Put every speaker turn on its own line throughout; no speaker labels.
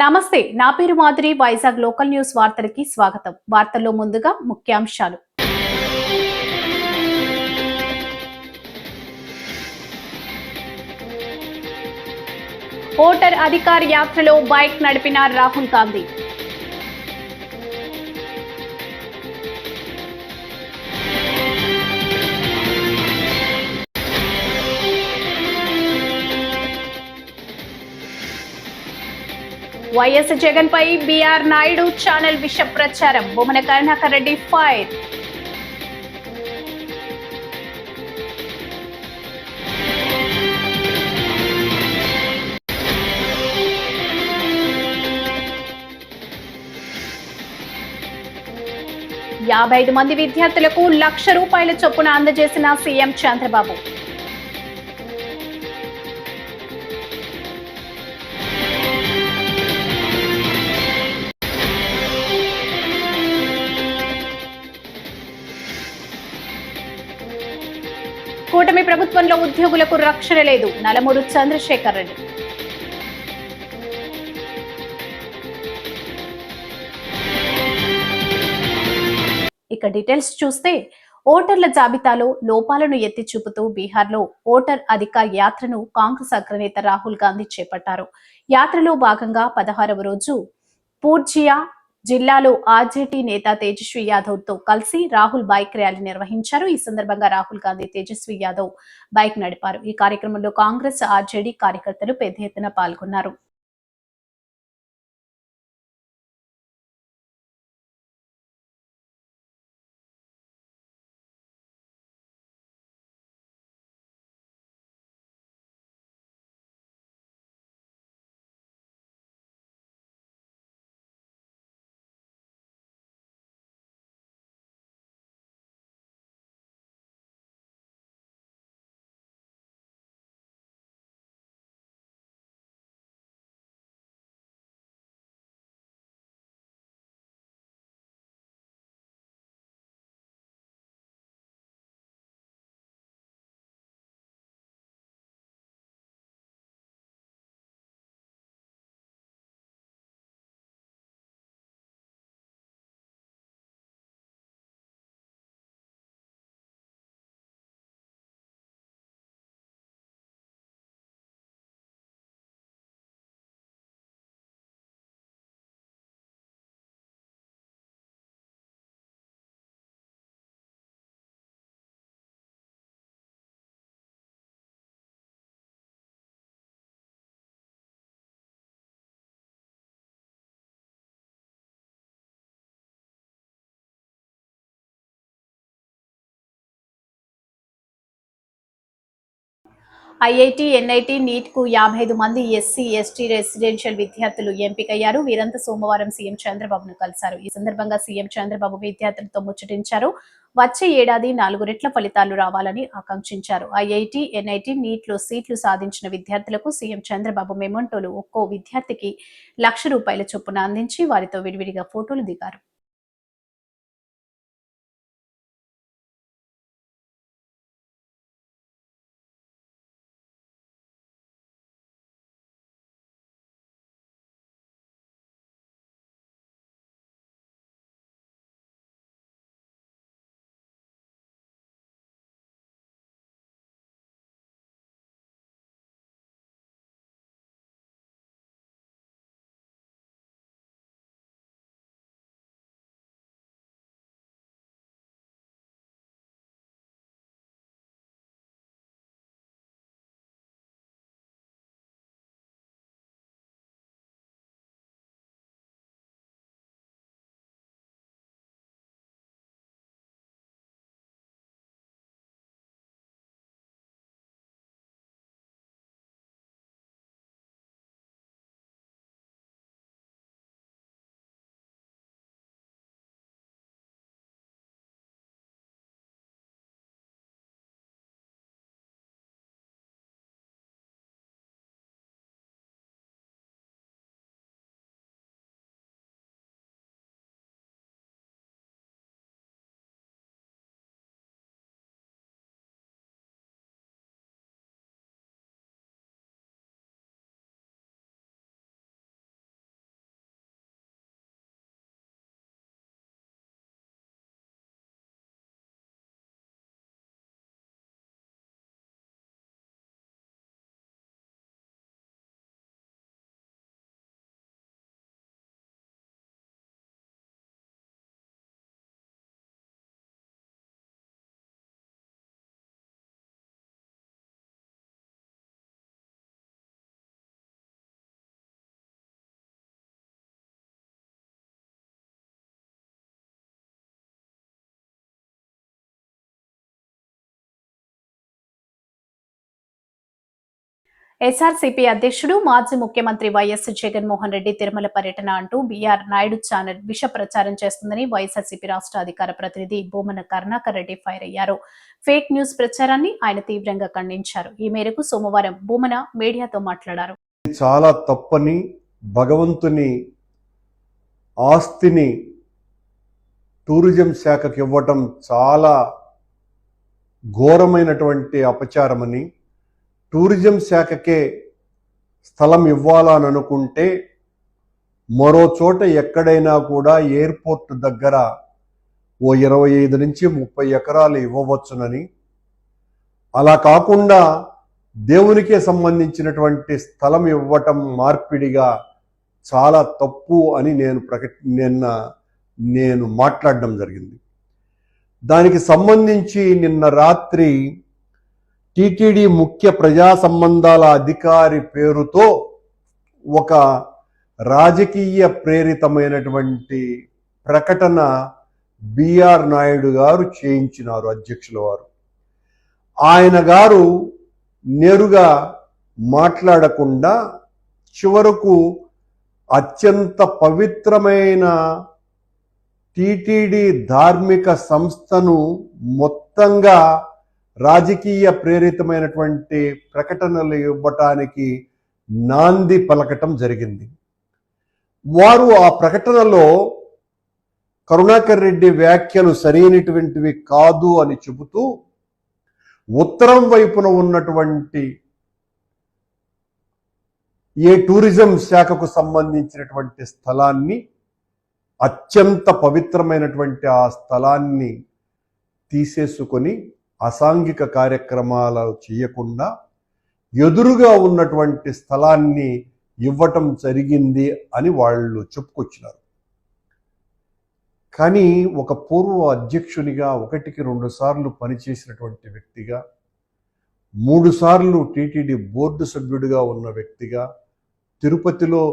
నమస్తే, నా పేరు మాధురి. వైజాగ్ లోకల్ న్యూస్ వార్తలకి స్వాగతం. వార్తల్లో ముందుగా ముఖ్యాంశాలు. ఓటర్ అధికార్ యాత్రలో బైక్ నడిపిన రాహుల్ గాంధీ. వైఎస్ జగన్ పై బీఆర్ నాయుడు ఛానల్ విష ప్రచారం. బొమ్మన కరుణాకర్ రెడ్డి ఫైర్. యాభై మంది విద్యార్థులకు ₹1,00,000 చొప్పున అందజేసిన సీఎం చంద్రబాబు. కూటమి ప్రభుత్వంలో ఉద్యోగులకు రక్షణ లేదు. నలమూరు చంద్రశేఖర్ రెడ్డి. ఇక డీటెయిల్స్ చూస్తే, ఓటర్ల జాబితాలో లోపాలను ఎత్తి చూపుతూ బీహార్లో ఓటర్ అధికార్ యాత్రను కాంగ్రెస్ అగ్రనేత రాహుల్ గాంధీ చేపట్టారు. యాత్రలో భాగంగా 16వ రోజు పూర్జియా జిల్లాలో ఆర్జేడీ నేత తేజస్వి యాదవ్ తో కలిసి రాహుల్ బైక్ ర్యాలీ నిర్వహించారు. ఈ సందర్భంగా రాహుల్ గాంధీ తేజస్వి యాదవ్ బైక్ నడిపారు. ఈ కార్యక్రమంలో కాంగ్రెస్ ఆర్జేడీ కార్యకర్తలు పెద్ద ఎత్తున పాల్గొన్నారు. ఐఐటి, ఎన్ఐటి, నీట్ కు 55 మంది ఎస్సీ, ఎస్టీ రెసిడెన్షియల్ విద్యార్థులు ఎంపికయ్యారు. వీరంతా సోమవారం సీఎం చంద్రబాబును కలిశారు. ఈ సందర్భంగా సీఎం చంద్రబాబు విద్యార్థులతో ముచ్చటించారు. వచ్చే ఏడాది 4 రెట్ల ఫలితాలు రావాలని ఆకాంక్షించారు. ఐఐటి, ఎన్ఐటి, నీట్ లో సీట్లు సాధించిన విద్యార్థులకు సీఎం చంద్రబాబు మెమంటోలు ఒక్కో విద్యార్థికి ₹1,00,000 చొప్పున అందించి వారితో విడివిడిగా ఫోటోలు దిగారు. ఎస్ఆర్సీపీ అధ్యక్షుడు మాజీ ముఖ్యమంత్రి వైఎస్ జగన్మోహన్ రెడ్డి తిరుమల పర్యటన అంటూ బీఆర్ నాయుడు ఛానల్ విష ప్రచారం చేస్తుందని వైఎస్ఆర్సీపీ రాష్ట్ర అధికార ప్రతినిధి బూమన కరుణాకర్ రెడ్డి ఫైర్ అయ్యారు. ఫేక్ న్యూస్ ప్రచారాన్ని ఆయన తీవ్రంగా ఖండించారు. ఈ మేరకు సోమవారం బూమన మీడియాతో మాట్లాడారు.
చాలా తప్పని, భగవంతుని ఆస్తిని టూరిజం శాఖకి ఇవ్వటం చాలా ఘోరమైనటువంటి అపచారమని, టూరిజం శాఖకే స్థలం ఇవ్వాలని అనుకుంటే మరో చోట ఎక్కడైనా కూడా ఎయిర్పోర్ట్ దగ్గర ఓ 25 నుంచి 30 ఎకరాలు ఇవ్వవచ్చునని, అలా కాకుండా దేవునికే సంబంధించినటువంటి స్థలం ఇవ్వటం మార్పిడిగా చాలా తప్పు అని నేను మాట్లాడడం జరిగింది. దానికి సంబంధించి నిన్న రాత్రి టీటీడీ ముఖ్య ప్రజా సంబంధాల అధికారి పేరుతో ఒక రాజకీయ ప్రేరితమైనటువంటి ప్రకటన బీఆర్ నాయుడు గారు చేయించినారు, అధ్యక్షుల వారు. ఆయన గారు నేరుగా మాట్లాడకుండా చివరకు అత్యంత పవిత్రమైన టీటీడీ ధార్మిక సంస్థను మొత్తంగా రాజకీయ ప్రేరితమైనటువంటి ప్రకటనలు ఇవ్వటానికి నాంది పలకటం జరిగింది. వారు ఆ ప్రకటనలో కరుణాకర్ రెడ్డి వ్యాఖ్యలు సరైనటువంటివి కాదు అని చెబుతూ ఉత్తరం వైపున ఉన్నటువంటి టూరిజం శాఖకు సంబంధించినటువంటి స్థలాన్ని, అత్యంత పవిత్రమైనటువంటి ఆ స్థలాన్ని తీసేసుకొని అసాంఘిక కార్యక్రమాలు చేయకుండా ఎదురుగా ఉన్నటువంటి స్థలాన్ని ఇవ్వటం జరిగింది అని వాళ్ళు చెప్పుకొచ్చినారు. కానీ ఒక పూర్వ అధ్యక్షునిగా 1కి 2 సార్లు పనిచేసినటువంటి వ్యక్తిగా, 3 సార్లు టీటీడీ బోర్డు సభ్యుడిగా ఉన్న వ్యక్తిగా, తిరుపతిలో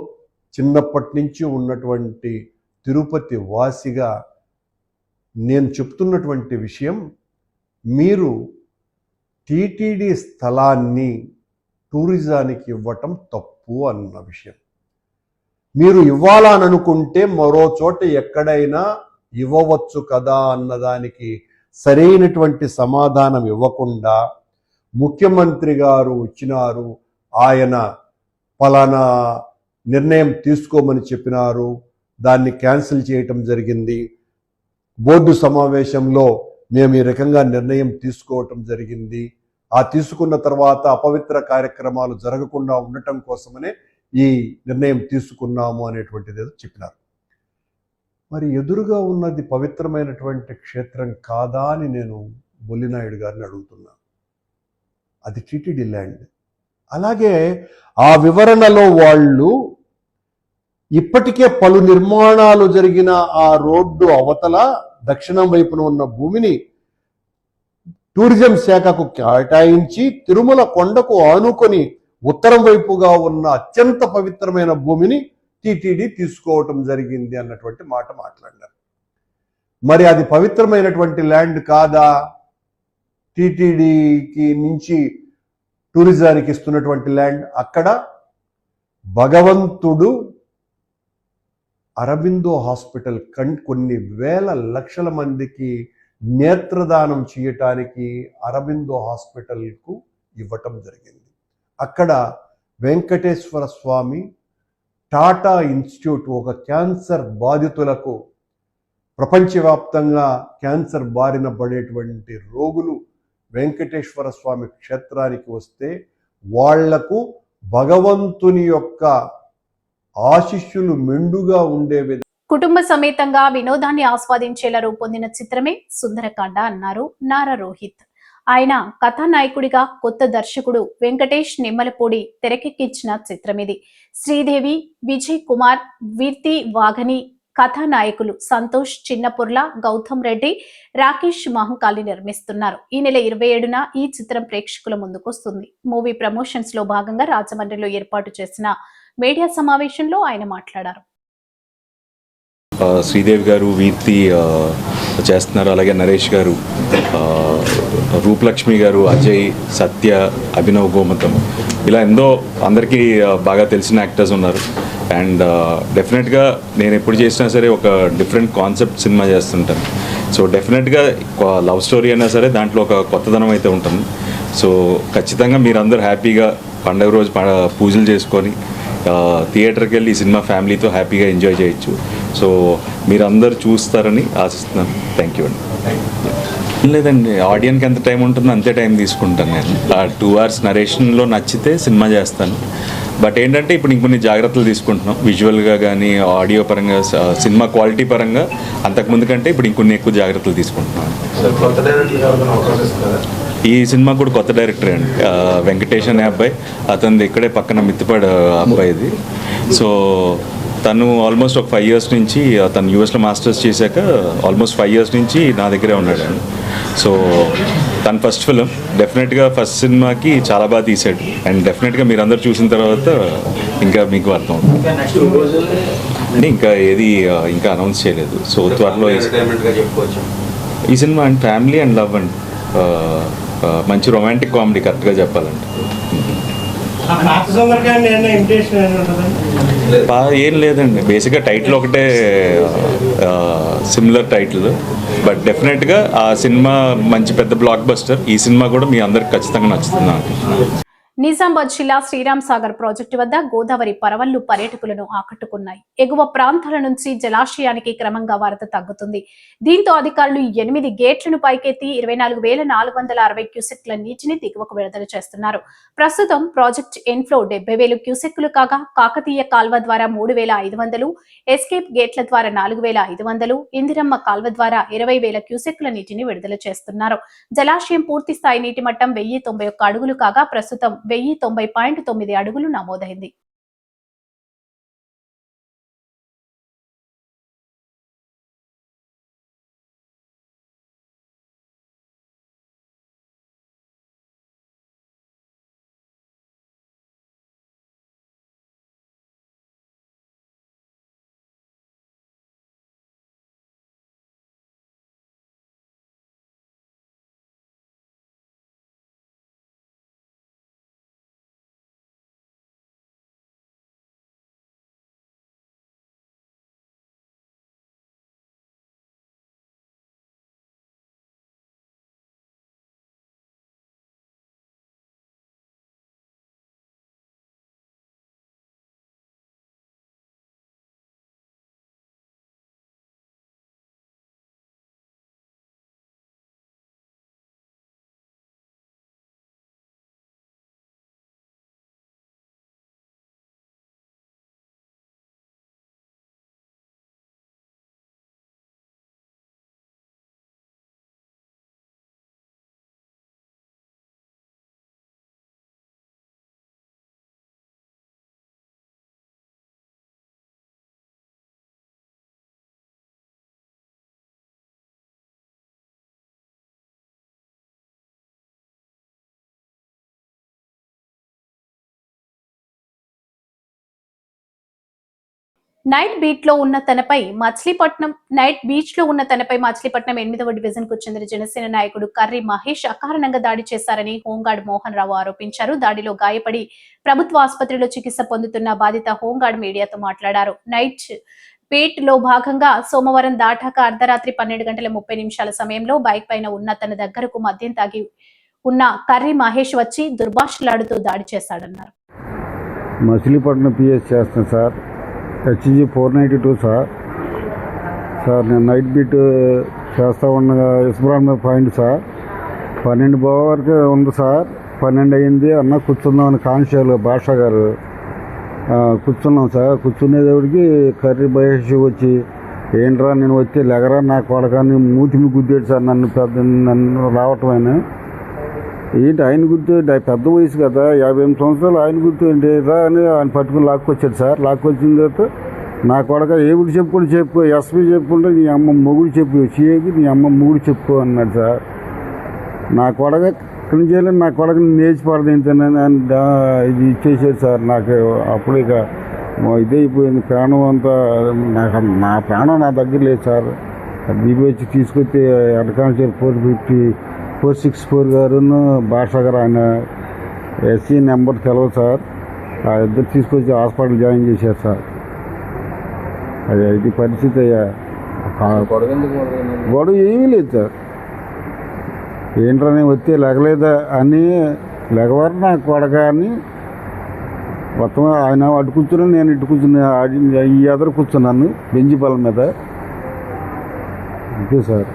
చిన్నప్పటి నుంచి ఉన్నటువంటి తిరుపతి వాసిగా నేను చెప్తున్నటువంటి విషయం, మీరు టీటీడీ స్థలాన్ని టూరిజానికి ఇవ్వటం తప్పు అన్న విషయం. మీరు ఇవ్వాలని అనుకుంటే మరో చోట ఎక్కడైనా ఇవ్వవచ్చు కదా అన్నదానికి సరైనటువంటి సమాధానం ఇవ్వకుండా ముఖ్యమంత్రి గారు వచ్చినారు, ఆయన పలానా నిర్ణయం తీసుకోమని చెప్పినారు, దాన్ని క్యాన్సిల్ చేయటం జరిగింది, బోర్డు సమావేశంలో మేము ఈ రకంగా నిర్ణయం తీసుకోవటం జరిగింది, ఆ తీసుకున్న తర్వాత అపవిత్ర కార్యక్రమాలు జరగకుండా ఉండటం కోసమనే ఈ నిర్ణయం తీసుకున్నాము అనేటువంటిది చెప్పినారు. మరి ఎదురుగా ఉన్నది పవిత్రమైనటువంటి క్షేత్రం కాదా అని నేను బొల్లినాయుడు గారిని అడుగుతున్నా. అది టీటీడీ ల్యాండ్. అలాగే ఆ వివరణలో వాళ్ళు ఇప్పటికే పలు నిర్మాణాలు జరిగిన ఆ రోడ్డు అవతల దక్షిణం వైపున ఉన్న భూమిని టూరిజం శాఖకు కేటాయించి తిరుమల కొండకు ఆనుకొని ఉత్తరం వైపుగా ఉన్న అత్యంత పవిత్రమైన భూమిని టీటీడీ తీసుకోవటం జరిగింది అన్నటువంటి మాట మాట్లాడినారు. మరి అది పవిత్రమైనటువంటి ల్యాండ్ కాదా? టీటీడీకి నుంచి టూరిజానికి ఇస్తున్నటువంటి ల్యాండ్. అక్కడ భగవంతుడు అరబిందో హాస్పిటల్ కొన్ని వేల లక్షల మందికి నేత్రదానం చేయటానికి అరబిందో హాస్పిటల్కు ఇవ్వటం జరిగింది. అక్కడ వెంకటేశ్వర స్వామి టాటా ఇన్స్టిట్యూట్ ఒక క్యాన్సర్ బాధితులకు, ప్రపంచవ్యాప్తంగా క్యాన్సర్ బారిన పడేటువంటి రోగులు వెంకటేశ్వర స్వామి క్షేత్రానికి వస్తే వాళ్లకు భగవంతుని యొక్క ఆశీస్సులు మెండుగా ఉండే విధంగా
కుటుంబ సమేతంగా వినోదాన్ని ఆస్వాదించేలా రూపొందిన చిత్రమే సుందరకాండ అన్నారు నారా రోహిత్. ఆయన కథానాయకుడిగా కొత్త దర్శకుడు వెంకటేష్ నిమ్మలపూడి తెరకెక్కించిన చిత్రమిది. శ్రీదేవి, విజయ్ కుమార్, వీర్తి వాఘని కథానాయకులు సంతోష్ చిన్నపుర్ల, గౌతమ్ రెడ్డి, రాకేష్ మహంకాళి నిర్మిస్తున్నారు. ఈ నెల 27న ఈ చిత్రం ప్రేక్షకుల ముందుకొస్తుంది. మూవీ ప్రమోషన్స్ లో భాగంగా రాజమండ్రిలో ఏర్పాటు చేసిన మీడియా సమావేశంలో ఆయన మాట్లాడారు.
శ్రీదేవి గారు, వీర్తి చేస్తున్నారు, అలాగే నరేష్ గారు, రూపలక్ష్మి గారు, అజయ్, సత్య, అభినవ్ గోమతం, ఇలా ఎంతో అందరికీ బాగా తెలిసిన యాక్టర్స్ ఉన్నారు. అండ్ డెఫినెట్గా నేను ఎప్పుడు చేసినా సరే ఒక డిఫరెంట్ కాన్సెప్ట్ సినిమా చేస్తుంటాను. సో డెఫినెట్గా లవ్ స్టోరీ అయినా సరే దాంట్లో ఒక కొత్తదనం అయితే ఉంటుంది. సో ఖచ్చితంగా మీరందరూ హ్యాపీగా పండుగ రోజు పూజలు చేసుకొని థియేటర్కి వెళ్ళి ఈ సినిమా ఫ్యామిలీతో హ్యాపీగా ఎంజాయ్ చేయొచ్చు. సో మీరందరూ చూస్తారని ఆశిస్తున్నాను. థ్యాంక్ యూ అండి. లేదండి, ఆడియన్కి ఎంత టైం ఉంటుందో అంతే టైం తీసుకుంటాను నేను. 2 hours నరేషన్లో నచ్చితే సినిమా చేస్తాను. బట్ ఏంటంటే ఇప్పుడు ఇంకొన్ని జాగ్రత్తలు తీసుకుంటున్నాం, విజువల్గా కానీ ఆడియో పరంగా, సినిమా క్వాలిటీ పరంగా అంతకుముందు కంటే ఇప్పుడు ఇంకొన్ని ఎక్కువ జాగ్రత్తలు తీసుకుంటున్నాం. ఈ సినిమా కూడా కొత్త డైరెక్టర్ అండి, వెంకటేష్ అనే అబ్బాయి. అతనిది ఇక్కడే పక్కన మిత్తిపాడు అబ్బాయిది. సో తను ఆల్మోస్ట్ ఒక 5 years నుంచి, తను యూఎస్లో మాస్టర్స్ చేశాక ఆల్మోస్ట్ 5 years నుంచి నా దగ్గరే ఉన్నాడు. సో తన ఫస్ట్ ఫిలిం, డెఫినెట్గా ఫస్ట్ సినిమాకి చాలా బాగా తీశాడు. అండ్ డెఫినెట్గా మీరు అందరు చూసిన తర్వాత ఇంకా మీకు అర్థం అవుతుంది. అంటే ఇంకా ఏది ఇంకా అనౌన్స్ చేయలేదు. సో త్వరలో ఈ cinema and family and love and మంచి రొమాంటిక్ కామెడీ, కరెక్ట్గా చెప్పాలంటే. ఏం లేదండి, బేసిక్గా టైటిల్ ఒకటే సిమిలర్ టైటిల్. బట్ డెఫినెట్గా ఆ సినిమా మంచి పెద్ద బ్లాక్ బస్టర్. ఈ సినిమా కూడా మీ అందరికి ఖచ్చితంగా నచ్చుతుంది అనుకుంటున్నాను.
నిజామాబాద్ జిల్లా శ్రీరామ్ సాగర్ ప్రాజెక్టు వద్ద గోదావరి పరవళ్లు పర్యాటకులను ఆకట్టుకున్నాయి. ఎగువ ప్రాంతాల నుంచి జలాశయానికి క్రమంగా వరద తగ్గుతుంది. దీంతో అధికారులు 8 గేట్లను పైకెత్తి 24,460 క్యూసెక్ల నీటిని దిగువకు విడుదల చేస్తున్నారు. ప్రస్తుతం ప్రాజెక్ట్ ఇన్ఫ్లో 70,000 క్యూసెక్లు కాగా, కాకతీయ కాల్వ ద్వారా 3,500, ఎస్కేప్ గేట్ల ద్వారా 4,500, ఇందిరమ్మ కాల్వ ద్వారా 20,000 క్యూసెక్ల నీటిని విడుదల చేస్తున్నారు. జలాశయం పూర్తి స్థాయి నీటి మట్టం 1,091 అడుగులు కాగా, ప్రస్తుతం 1,090.9 అడుగులు నమోదైంది. నైట్ బీచ్ లో ఉన్న తనపై మచిలీపట్నం 8వ డివిజన్ కు చెందిన జనసేన నాయకుడు కర్రి మహేష్ అకారణంగా దాడి చేశారని హోంగార్డ్ మోహన్ రావు ఆరోపించారు. దాడిలో గాయపడి ప్రభుత్వ ఆసుపత్రిలో చికిత్స పొందుతున్న బాధిత హోంగార్డ్ మీడియాతో మాట్లాడారు. నైట్ బీట్ లో భాగంగా సోమవారం దాటాక అర్ధరాత్రి 12:30 సమయంలో బైక్ పైన ఉన్న తన దగ్గరకు మద్యం తాగి ఉన్న కర్రి మహేష్ వచ్చి దుర్భాషలాడుతూ దాడి చేశాడన్నారు.
మచిలీపట్నం పిఎస్ చేస్తాను సార్, హెచ్జీ 492 సార్. నేను నైట్ బీట్ చేస్తూ ఉండగా ఇస్బ్రాహిం పాయింట్ సార్ 12 వరకు ఉంది సార్. 12 అయింది అన్న కూర్చుందామని కానిస్టేబుల్ భాషా గారు కూర్చున్నాం సార్. కూర్చునేదేవుడికి కర్రి మహేష్ వచ్చి, ఏంట్రా నేను వచ్చి లెగరా నా కొడకాన్ని మూతిమి గుద్దేడు సార్. నన్ను రావటమైనా ఏంటి ఆయన గుర్తు, పెద్ద వయసు కదా, 58 సంవత్సరాలు, ఆయన గుర్తు ఏంటి రా అని ఆయన పట్టుకుని లాక్కొచ్చాడు సార్. లాక్కొచ్చిన తర్వాత నా కొడక ఏమిటి చెప్పుకొని చెప్పు, ఎస్పీ చెప్పుకుంటే నీ అమ్మ మొగుడు చెప్పు, సిఐకి నీ అమ్మ మొగుడు చెప్పు అన్నాడు సార్. నా కొడక క్లీన్ చేయలేదు, నా కొడకని నేర్చి పడదు ఇంతనే ఇది ఇచ్చేసాడు సార్. నాకు అప్పుడు ఇక ఇదే అయిపోయింది ప్రాణం అంతా. నా ప్రాణం నా దగ్గర లేదు సార్. బీపీ వచ్చి తీసుకొస్తే అడ్వాన్సర్ 464 గారును భాష గారు ఆయన ఎస్సీ నెంబర్ తెలవదు సార్. ఆ ఇద్దరు తీసుకొచ్చి హాస్పిటల్ జాయిన్ చేశారు సార్. అది పరిస్థితి అయ్యా. గొడవ ఏమీ లేదు సార్. ఏంటని వస్తే లెగలేదా అని లెగవారు నా కొడక అని మొత్తం ఆయన అటు కూర్చున్నాను, నేను ఇటు కూర్చున్నా, ఈ ఎదురు కూర్చున్నాను బెంచి బల్ల మీద. అంతే సార్.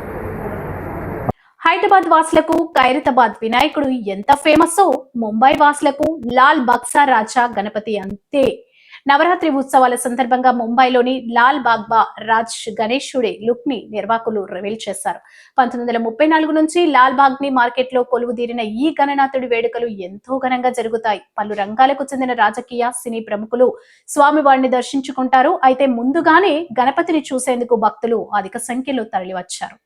హైదరాబాద్ వాసులకు ఖైరతాబాద్ వినాయకుడు ఎంత ఫేమస్, ముంబై వాసులకు లాల్ బక్సా రాజా గణపతి అంతే. నవరాత్రి ఉత్సవాల సందర్భంగా ముంబైలోని లాల్ బాగ్బా రాజ్ గణేశుడి లుక్ ని నిర్వాహకులు రివీల్ చేశారు. 1934 నుంచి లాల్ బాగ్ ని మార్కెట్ లో కొలువుదీరిన ఈ గణనాథుడి వేడుకలు ఎంతో ఘనంగా జరుగుతాయి. పలు రంగాలకు చెందిన రాజకీయ, సినీ ప్రముఖులు స్వామివారిని దర్శించుకుంటారు. అయితే ముందుగానే గణపతిని చూసేందుకు భక్తులు అధిక సంఖ్యలో తరలివచ్చారు.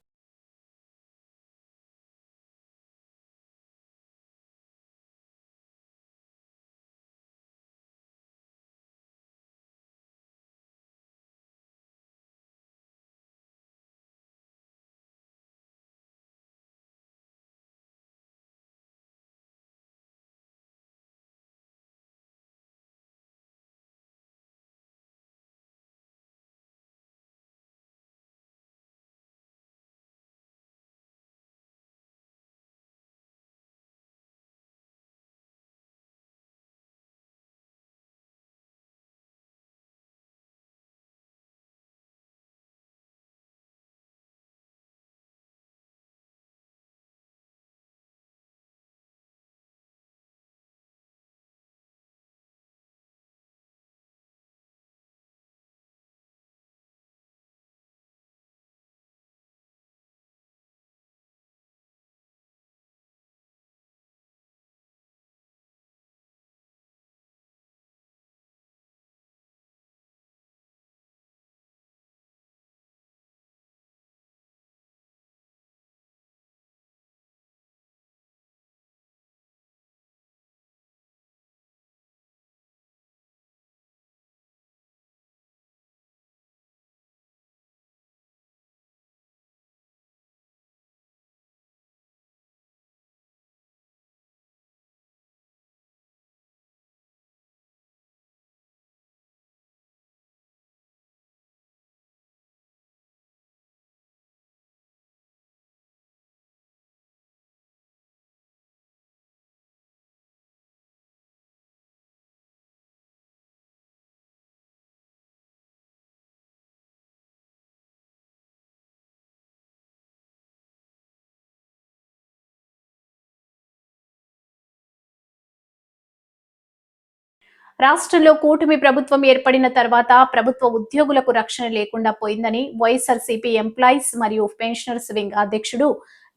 రాష్ట్రంలో కూటమి ప్రభుత్వం ఏర్పడిన తర్వాత ప్రభుత్వ ఉద్యోగులకు రక్షణ లేకుండా పోయిందని వైఎస్ఆర్సీపీ ఎంప్లాయీస్ మరియు పెన్షనర్స్ వింగ్ అధ్యక్షుడు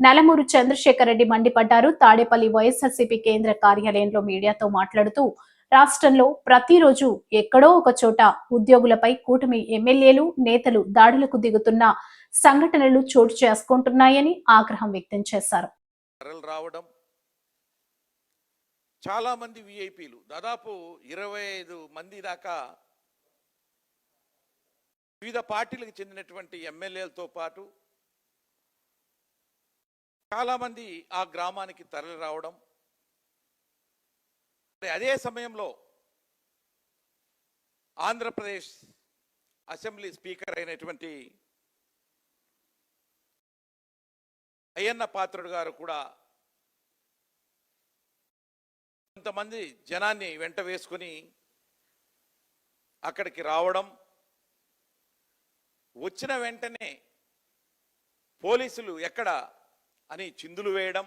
నలమూరు చంద్రశేఖర్ రెడ్డి మండిపడ్డారు. తాడేపల్లి వైఎస్ఆర్సీపీ కేంద్ర కార్యాలయంలో మీడియాతో మాట్లాడుతూ రాష్ట్రంలో ప్రతిరోజు ఎక్కడో ఒక చోట ఉద్యోగులపై కూటమి ఎమ్మెల్యేలు, నేతలు దాడులకు దిగుతున్న సంఘటనలు చోటు చేసుకుంటున్నాయని ఆగ్రహం వ్యక్తం చేశారు.
చాలా మంది విఐపీలు దాదాపు 25 మంది దాకా వివిధ పార్టీలకు చెందినటువంటి ఎమ్మెల్యేలతో పాటు చాలా మంది ఆ గ్రామానికి తరలి రావడం. అదే సమయంలో ఆంధ్రప్రదేశ్ అసెంబ్లీ స్పీకర్ అయినటువంటి అయ్యన్న పాత్రుడు గారు కూడా కొంతమంది జనాన్ని వెంట వేసుకుని అక్కడికి రావడం, వచ్చిన వెంటనే పోలీసులు ఎక్కడ అని చిందులు వేయడం,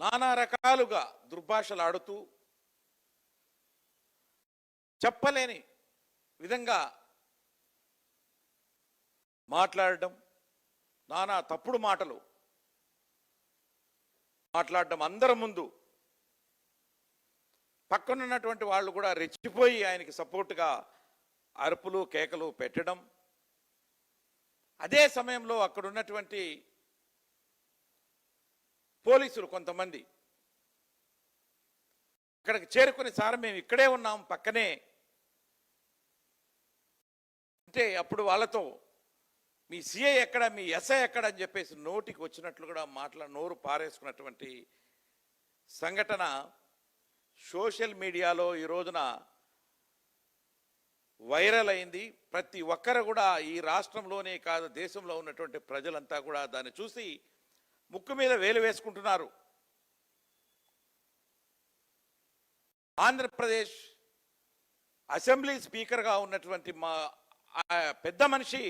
నానా రకాలుగా దుర్భాషలాడుతూ చెప్పలేని విధంగా మాట్లాడడం, నానా తప్పుడు మాటలు మాట్లాడడం, అందరి ముందు పక్కనున్నటువంటి వాళ్ళు కూడా రెచ్చిపోయి ఆయనకి సపోర్టుగా అరుపులు కేకలు పెట్టడం. అదే సమయంలో అక్కడ ఉన్నటువంటి పోలీసులు కొంతమంది అక్కడికి చేరుకునే సార్ మేము ఇక్కడే ఉన్నాం పక్కనే అంటే అప్పుడు వాళ్ళతో మీ సిఐ ఎక్కడ, మీ ఎస్ఐ ఎక్కడ అని చెప్పేసి నోటికి వచ్చినట్లు కూడా నోరు పారేసుకున్నటువంటి సంఘటన సోషల్ మీడియాలో ఈ రోజున వైరల్ అయింది. ప్రతి ఒక్కరు కూడా ఈ రాష్ట్రంలోనే కాదు దేశంలో ఉన్నటువంటి ప్రజలంతా కూడా దాన్ని చూసి ముక్కు మీద వేలు వేసుకుంటున్నారు. ఆంధ్రప్రదేశ్ అసెంబ్లీ స్పీకర్గా ఉన్నటువంటి మా పెద్ద మనిషి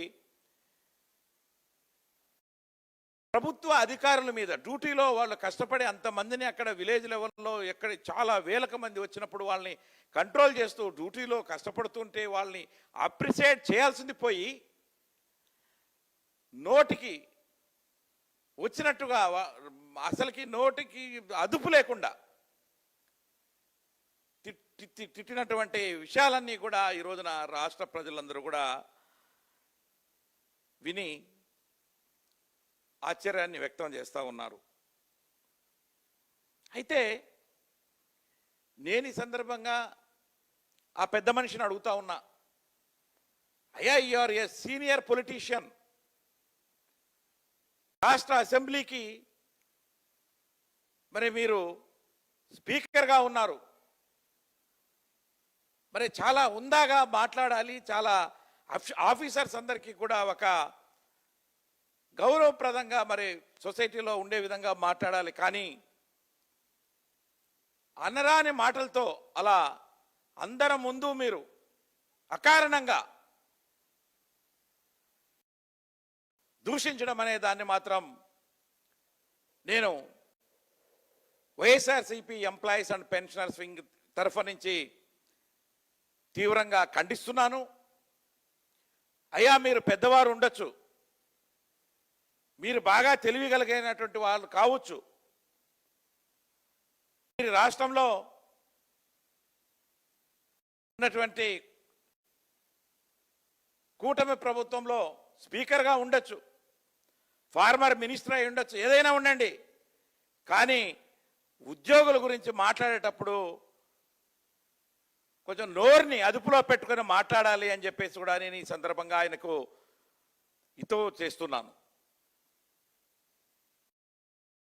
ప్రభుత్వ అధికారుల మీద డ్యూటీలో వాళ్ళు కష్టపడి అంతమందిని అక్కడ విలేజ్ లెవెల్లో ఎక్కడ చాలా వేలకు మంది వచ్చినప్పుడు వాళ్ళని కంట్రోల్ చేస్తూ డ్యూటీలో కష్టపడుతుంటే వాళ్ళని అప్రిషియేట్ చేయాల్సింది పోయి నోటికి వచ్చినట్టుగా అసలుకి నోటికి అదుపు లేకుండా తిట్టినటువంటి విషయాలన్నీ కూడా ఈ రోజున రాష్ట్ర ప్రజలందరూ కూడా విని ఆశ్చర్యాన్ని వ్యక్తం చేస్తూ ఉన్నారు. అయితే నేను ఈ సందర్భంగా ఆ పెద్ద మనిషిని అడుగుతా ఉన్నా, అయ్యా యూఆర్ ఏ సీనియర్ పొలిటీషియన్, రాష్ట్ర అసెంబ్లీకి మరి మీరు స్పీకర్గా ఉన్నారు, మరి చాలా హుందాగా మాట్లాడాలి, చాలా ఆఫీసర్స్ అందరికీ కూడా ఒక గౌరవప్రదంగా మరి సొసైటీలో ఉండే విధంగా మాట్లాడాలి. కానీ అనరాని మాటలతో అలా అందరం ముందు మీరు అకారణంగా దూషించడం అనే దాన్ని మాత్రం నేను YSRCP employees and pensioners wing తరఫు నుంచి తీవ్రంగా ఖండిస్తున్నాను. అయ్యా మీరు పెద్దవారు ఉండొచ్చు, మీరు బాగా తెలివిగలిగినటువంటి వాళ్ళు కావచ్చు, మీరు రాష్ట్రంలో ఉన్నటువంటి కూటమి ప్రభుత్వంలో స్పీకర్గా ఉండొచ్చు, ఫార్మర్ మినిస్టర్ అయి ఉండొచ్చు, ఏదైనా ఉండండి. కానీ ఉద్యోగుల గురించి మాట్లాడేటప్పుడు కొంచెం నోరుని అదుపులో పెట్టుకొని మాట్లాడాలి అని చెప్పేసి కూడా నేను ఈ సందర్భంగా ఆయనకు హితవు చేస్తున్నాను.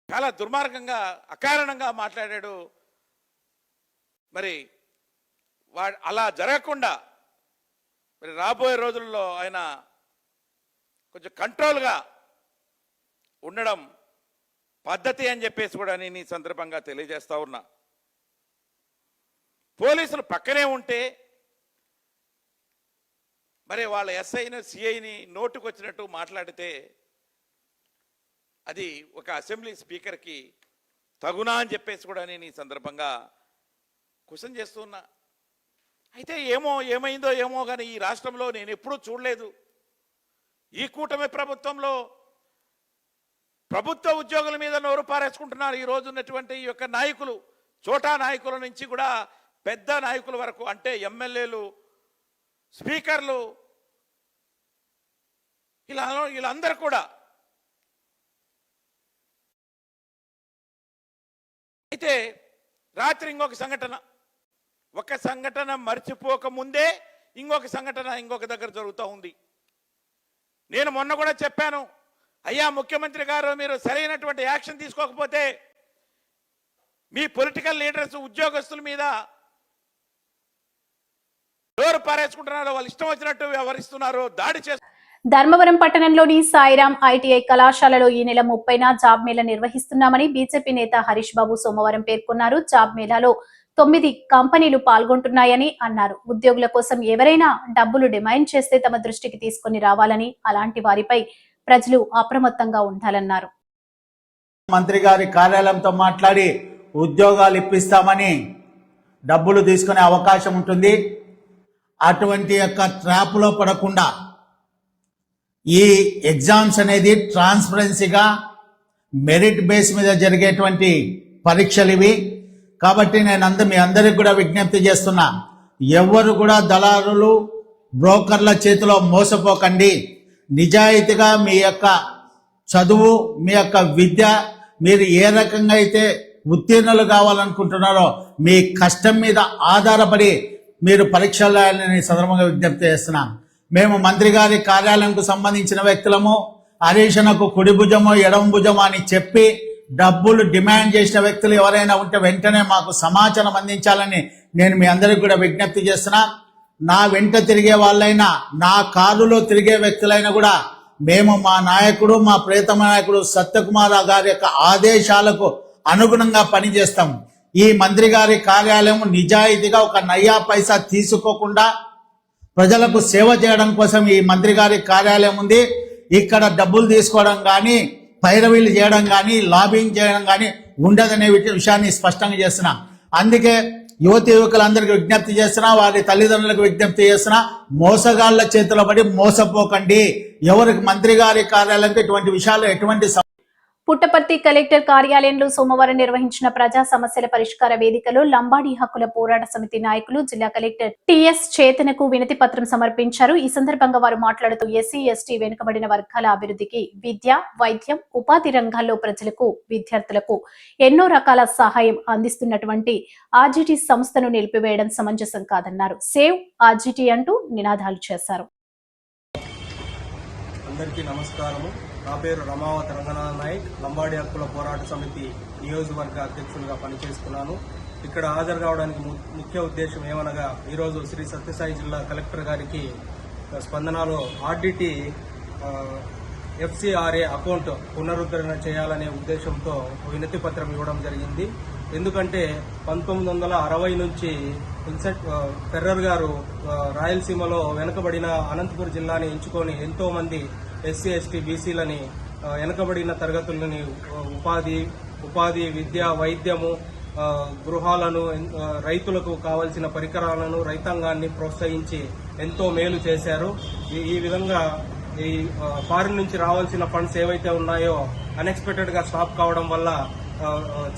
చాలా దుర్మార్గంగా అకారణంగా మాట్లాడాడు. మరి అలా జరగకుండా మరి రాబోయే రోజుల్లో ఆయన కొంచెం కంట్రోల్గా ఉండడం పద్ధతి అని చెప్పేసి కూడా నేను ఈ సందర్భంగా తెలియజేస్తా ఉన్నా. పోలీసులు పక్కనే ఉంటే మరి వాళ్ళ ఎస్ఐని సిఐని నోటుకు వచ్చినట్టు మాట్లాడితే అది ఒక అసెంబ్లీ స్పీకర్కి తగునా అని చెప్పేసి కూడా నేను ఈ సందర్భంగా క్వశ్చన్ చేస్తున్నా. అయితే ఏమైందో ఏమో కానీ ఈ రాష్ట్రంలో నేను ఎప్పుడూ చూడలేదు. ఈ కూటమి ప్రభుత్వంలో ప్రభుత్వ ఉద్యోగుల మీద నోరు పారేసుకుంటున్నారు ఈ రోజు ఉన్నటువంటి ఈ యొక్క నాయకులు, చోటా నాయకుల నుంచి కూడా పెద్ద నాయకుల వరకు, అంటే ఎమ్మెల్యేలు, స్పీకర్లు, వీళ్ళందరూ కూడా. అయితే రాత్రి ఇంకొక సంఘటన, ఒక సంఘటన మర్చిపోక ముందే ఇంకొక సంఘటన ఇంకొక దగ్గర జరుగుతూ ఉంది. నేను మొన్న కూడా చెప్పాను, అయ్యా ముఖ్యమంత్రి గారు మీరు సరైనటువంటి యాక్షన్ తీసుకోకపోతే మీ పొలిటికల్ లీడర్స్ ఉద్యోగస్తుల మీద డోరు పారేసుకుంటున్నారు, వాళ్ళు ఇష్టం వచ్చినట్టు వ్యవహరిస్తున్నారు, దాడి చేస్తున్నారు.
ధర్మవరం పట్టణంలోని సాయిరాం ఐటీఐ కళాశాలలో ఈ నెల 30న జాబ్ మేళా నిర్వహిస్తున్నామని బీజేపీ నేత హరీష్ బాబు సోమవారం పేర్కొన్నారు. జాబ్ మేళాలో 9 కంపెనీలు పాల్గొంటున్నాయని అన్నారు. ఉద్యోగుల కోసం ఎవరైనా డబ్బులు డిమాండ్ చేస్తే తమ దృష్టికి తీసుకుని రావాలని, అలాంటి వారిపై ప్రజలు అప్రమత్తంగా ఉండాలన్నారు.
మంత్రి గారి కార్యాలయంతో మాట్లాడి ఉద్యోగాలు ఇప్పిస్తామని డబ్బులు తీసుకునే అవకాశం ఉంటుంది. అటువంటి యొక్క ట్రాప్లో పడకుండా ఈ ఎగ్జామ్స్ అనేది ట్రాన్స్పరెన్సీగా మెరిట్ బేస్ మీద జరిగేటువంటి పరీక్షలు ఇవి. కాబట్టి నేను మీ అందరికి కూడా విజ్ఞప్తి చేస్తున్నా, ఎవరు కూడా దళారులు బ్రోకర్ల చేతిలో మోసపోకండి. నిజాయితీగా మీ యొక్క చదువు, మీ యొక్క విద్య, మీరు ఏ రకంగా అయితే ఉత్తీర్ణులు కావాలనుకుంటున్నారో మీ కష్టం మీద ఆధారపడి మీరు పరీక్షలు రాయాలని సందర్భంగా విజ్ఞప్తి చేస్తున్నాం. మేము మంత్రి గారి కార్యాలయంకు సంబంధించిన వ్యక్తులము, హరీషణకు కుడి భుజమో ఎడమ భుజమో అని చెప్పి డబ్బులు డిమాండ్ చేసిన వ్యక్తులు ఎవరైనా ఉంటే వెంటనే మాకు సమాచారం అందించాలని నేను మీ అందరికీ కూడా విజ్ఞప్తి చేస్తున్నా. నా వెంట తిరిగే వాళ్ళైనా, నా కారులో తిరిగే వ్యక్తులైనా కూడా మేము మా నాయకుడు, మా ప్రియతమ నాయకుడు సత్యకుమార్ గారి యొక్క ఆదేశాలకు అనుగుణంగా పనిచేస్తాం. ఈ మంత్రి గారి కార్యాలయం నిజాయితీగా ఒక నయ్యా పైసా తీసుకోకుండా ప్రజలకు సేవ చేయడం కోసం ఈ మంత్రి గారి కార్యాలయం ఉంది. ఇక్కడ డబ్బులు తీసుకోవడం కానీ, పైరవీలు చేయడం కానీ, లాబింగ్ చేయడం కానీ ఉండదనే విషయాన్ని స్పష్టంగా చేస్తున్నా. అందుకే యువతి యువకులందరికీ విజ్ఞప్తి చేస్తున్నా, వారి తల్లిదండ్రులకు విజ్ఞప్తి చేస్తున్నా, మోసగాళ్ల చేతిలో పడి మోసపోకండి. ఎవరికి మంత్రి గారి కార్యాలయంలో ఇటువంటి విషయాలు ఎటువంటి
పుట్టపర్తి కలెక్టర్ కార్యాలయంలో సోమవారం నిర్వహించిన ప్రజా సమస్యల పరిష్కార వేదికలో లంబాడీ హక్కుల పోరాట సమితి నాయకులు జిల్లా కలెక్టర్ టిఎస్ చేతనకు వినతి పత్రం సమర్పించారు. ఈ సందర్భంగా వారు మాట్లాడుతూ ఎస్సీ ఎస్టీ వెనుకబడిన వర్గాల అభివృద్ధికి విద్య, వైద్యం, ఉపాధి రంగాల్లో ప్రజలకు, విద్యార్థులకు ఎన్నో రకాల సహాయం అందిస్తున్నటువంటి ఆర్జిటి సంస్థను నిలిపివేయడం సమంజసం కాదన్నారు. సేవ్ ఆర్జిటి అంటూ నినాదాలు చేశారు.
అందరికీ నమస్కారము. నా పేరు రమావతి రంగనాథ్ నాయక్, లంబాడి హక్కుల పోరాట సమితి నియోజకవర్గ అధ్యక్షులుగా పనిచేస్తున్నాను. ఇక్కడ హాజరు కావడానికి ముఖ్య ఉద్దేశం ఏమనగా, ఈరోజు శ్రీ సత్యసాయి జిల్లా కలెక్టర్ గారికి స్పందనలో ఆర్డిటి FCRA అకౌంట్ పునరుద్ధరణ చేయాలనే ఉద్దేశంతో వినతి పత్రం ఇవ్వడం జరిగింది. ఎందుకంటే 1960 నుంచి ఫెర్రర్ గారు రాయలసీమలో వెనుకబడిన అనంతపురం జిల్లాని ఎంచుకొని ఎంతో మంది ఎస్సీ ఎస్టీ బీసీలని వెనుకబడిన తరగతులని ఉపాధి విద్య, వైద్యము, గృహాలను, రైతులకు కావలసిన పరికరాలను, రైతాంగాన్ని ప్రోత్సహించి ఎంతో మేలు చేశారు. ఈ విధంగా ఈ ఫారిన్ నుంచి రావాల్సిన ఫండ్స్ ఏవైతే ఉన్నాయో అన్ఎక్స్పెక్టెడ్ గా స్టాప్ కావడం వల్ల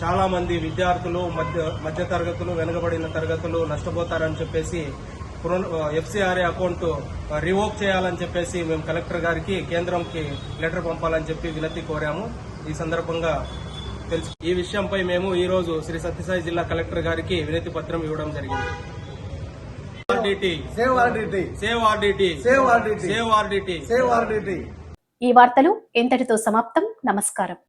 చాలా మంది విద్యార్థులు, మధ్య తరగతులు, వెనుకబడిన తరగతులు నష్టపోతారని చెప్పేసి FCRA అకౌంట్ రివోక్ చేయాలని చెప్పేసి మేము కలెక్టర్ గారికి, కేంద్రంకి లెటర్ పంపాలని చెప్పి వినతి కోరాము. ఈ సందర్భంగా ఈ విషయంపై మేము ఈ రోజు శ్రీ సత్యసాయి జిల్లా కలెక్టర్ గారికి వినతి పత్రం ఇవ్వడం జరిగింది.
ఈ వార్తలు ఇంతటితో సమాప్తం. నమస్కారం.